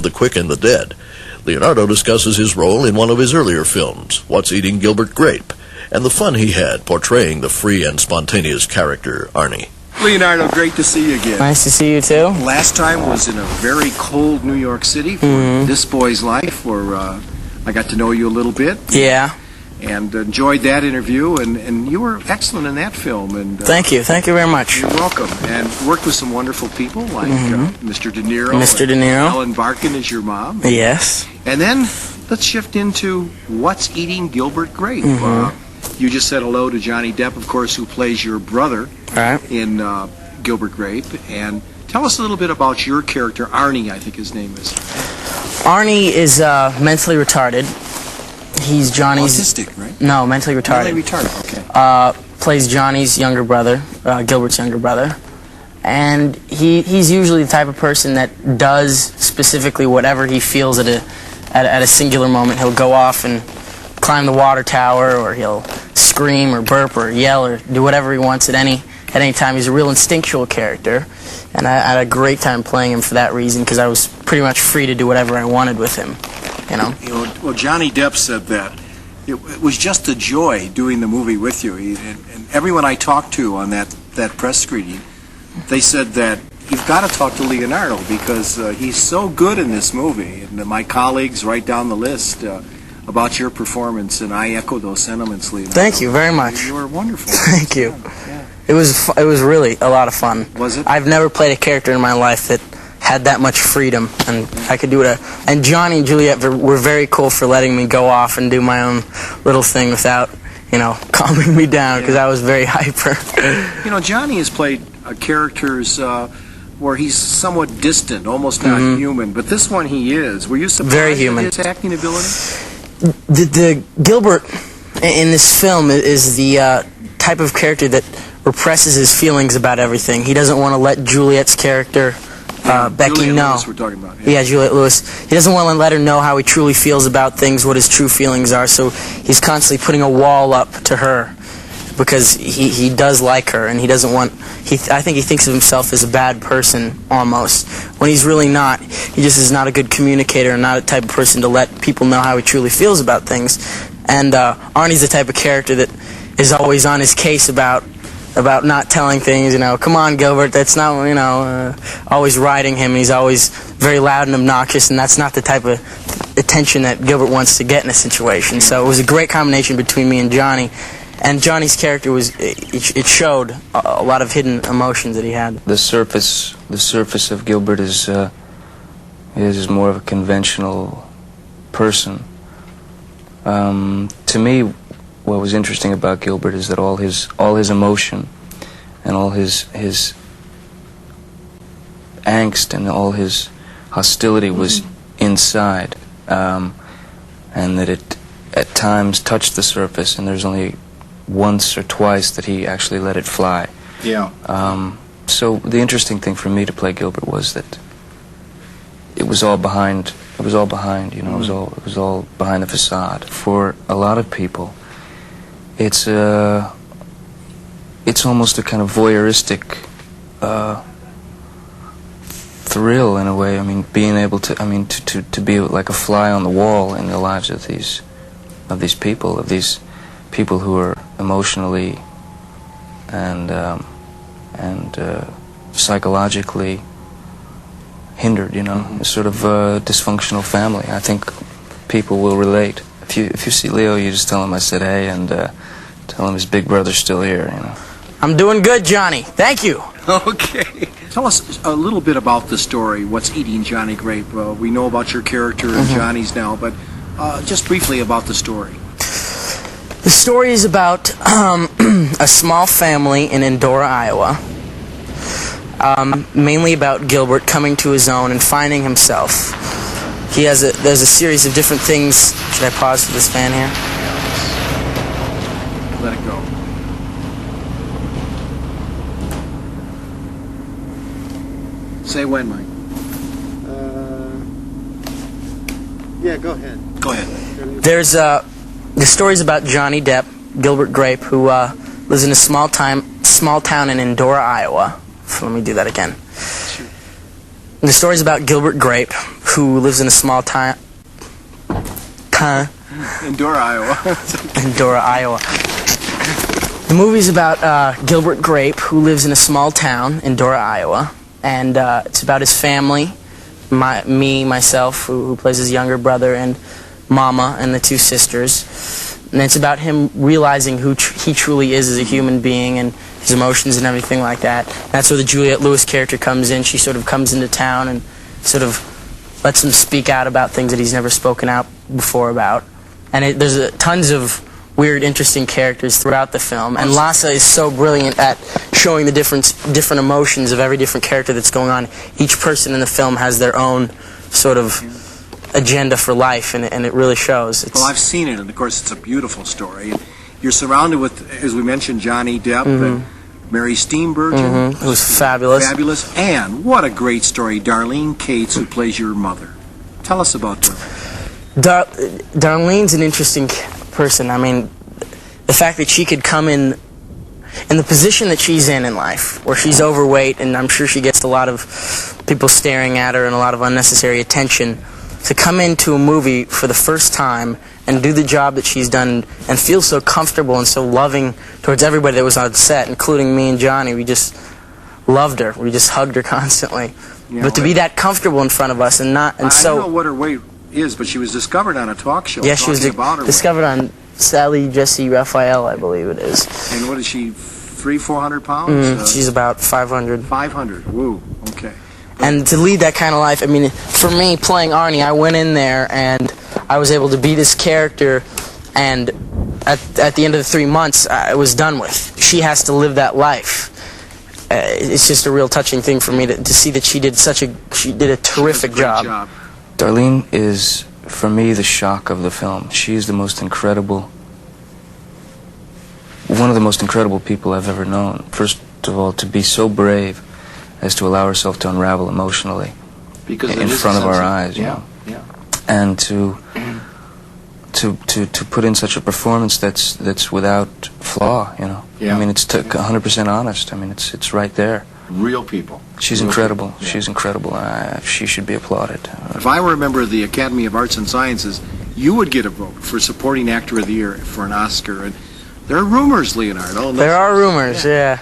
the Quick and the Dead. Leonardo discusses his role in one of his earlier films, What's Eating Gilbert Grape, and the fun he had portraying the free and spontaneous character, Arnie. Leonardo, great to see you again. Nice to see you too. Last time was in a very cold New York City for This Boy's Life, where I got to know you a little bit. Yeah. And enjoyed that interview, and you were excellent in that film. And thank you very much. You're welcome. And worked with some wonderful people like Mr. De Niro. Mr. De Niro. Ellen Barkin is your mom. Yes. And then let's shift into What's Eating Gilbert Grape. You just said hello to Johnny Depp, of course, who plays your brother in Gilbert Grape. And tell us a little bit about your character, Arnie, I think his name is. Arnie is mentally retarded. He's Johnny's... Autistic, right? No, mentally retarded. Mentally retarded, okay. Plays Johnny's younger brother, Gilbert's younger brother. And he's usually the type of person that does specifically whatever he feels at a singular moment. He'll go off and climb the water tower, or he'll scream or burp or yell or do whatever he wants at any time. He's a real instinctual character, and I had a great time playing him for that reason, because I was pretty much free to do whatever I wanted with him. You know, well, Johnny Depp said that it was just a joy doing the movie with you. And everyone I talked to on that press screening, they said that you've got to talk to Leonardo, because he's so good in this movie. And my colleagues write down the list about your performance, and I echo those sentiments, Leonardo. Thank you very much. You were wonderful. Thank you. Yeah. It was really a lot of fun. Was it? I've never played a character in my life that had that much freedom, and I could do it. And Johnny and Juliet were very cool for letting me go off and do my own little thing without, calming me down, because I was very hyper. Johnny has played characters where he's somewhat distant, almost not human, but this one he is. Were you surprised very human. at his acting ability? The Gilbert in this film is the type of character that represses his feelings about everything. He doesn't want to let Juliet's character, Becky, Juliet know. Lewis we're talking about. Yeah, Juliet Lewis. He doesn't want to let her know how he truly feels about things, what his true feelings are, so he's constantly putting a wall up to her, because he does like her, and he doesn't want... I think he thinks of himself as a bad person, almost, when he's really not. He just is not a good communicator, and not a type of person to let people know how he truly feels about things. And Arnie's the type of character that is always on his case about not telling things, come on, Gilbert, that's not, always riding him. He's always very loud and obnoxious, and that's not the type of attention that Gilbert wants to get in a situation. So it was a great combination between me and Johnny. And Johnny's character it showed a lot of hidden emotions that he had. The surface of Gilbert is more of a conventional person. To me, what was interesting about Gilbert is that all his emotion and all his angst and all his hostility was inside, and that it at times touched the surface, and there's only once or twice that he actually let it fly. Yeah. So the interesting thing for me to play Gilbert was that it was all behind. It was all behind. It was all behind the facade. For a lot of people, it's almost a kind of voyeuristic thrill in a way. I mean, being able to, to be like a fly on the wall in the lives of these people who are emotionally and psychologically hindered. It's sort of a dysfunctional family. I think people will relate. If you see Leo, you just tell him I said hey, and tell him his big brother's still here. I'm doing good, Johnny. Thank you. Okay. Tell us a little bit about the story, What's Eating Johnny Grape. We know about your character and Johnny's now, but just briefly about the story. The story is about a small family in Endora, Iowa. Mainly about Gilbert coming to his own and finding himself. There's a series of different things. Should I pause for this fan here? Let it go. Say when, Mike. Yeah, go ahead. Go ahead. There's the story's about Johnny Depp, Gilbert Grape, who lives in a small town in Endora, Iowa. So let me do that again. The story's about Gilbert Grape, who lives in a small town. In Dora, Iowa. In Dora, Iowa. The movie's about Gilbert Grape, who lives in a small town in Dora, Iowa, and it's about his family, myself, who plays his younger brother, and Mama and the two sisters. And it's about him realizing who he truly is as a human being and his emotions and everything like that. That's where the Juliette Lewis character comes in. She sort of comes into town and sort of lets him speak out about things that he's never spoken out before about. And there's tons of weird, interesting characters throughout the film. And Lasse is so brilliant at showing the different emotions of every different character that's going on. Each person in the film has their own sort of agenda for life, and it really shows. Well, I've seen it, and of course it's a beautiful story. You're surrounded with, as we mentioned, Johnny Depp and Mary Steenburgen, who's fabulous. Fabulous, and what a great story, Darlene Cates, who plays your mother. Tell us about Darlene. Darlene's an interesting person. I mean, the fact that she could come in the position that she's in life, where she's overweight, and I'm sure she gets a lot of people staring at her and a lot of unnecessary attention, to come into a movie for the first time and do the job that she's done and feel so comfortable and so loving towards everybody that was on set, including me and Johnny. We just loved her. We just hugged her constantly. Yeah, but to be that comfortable in front of us and not... And I don't know what her weight is, but she was discovered on a talk show. Yeah, she was discovered on Sally Jesse Raphael, I believe it is. And what is she, 300-400 pounds? She's about 500. 500, woo, okay. And to lead that kind of life, I mean, for me, playing Arnie, I went in there and I was able to be this character, and at the end of the 3 months, I was done with. She has to live that life. It's just a real touching thing for me to see that she did a terrific job. Darlene is, for me, the shock of the film. She is one of the most incredible people I've ever known. First of all, to be so brave as to allow herself to unravel emotionally in front of our eyes, you know, and to put in such a performance that's without flaw, you know. Yeah. I mean, it's 100% honest. I mean, it's right there. Real people. She's incredible. Yeah. She's incredible. She should be applauded. If I were a member of the Academy of Arts and Sciences, you would get a vote for Supporting Actor of the Year for an Oscar. And there are rumors, Leonardo. There are rumors, yeah.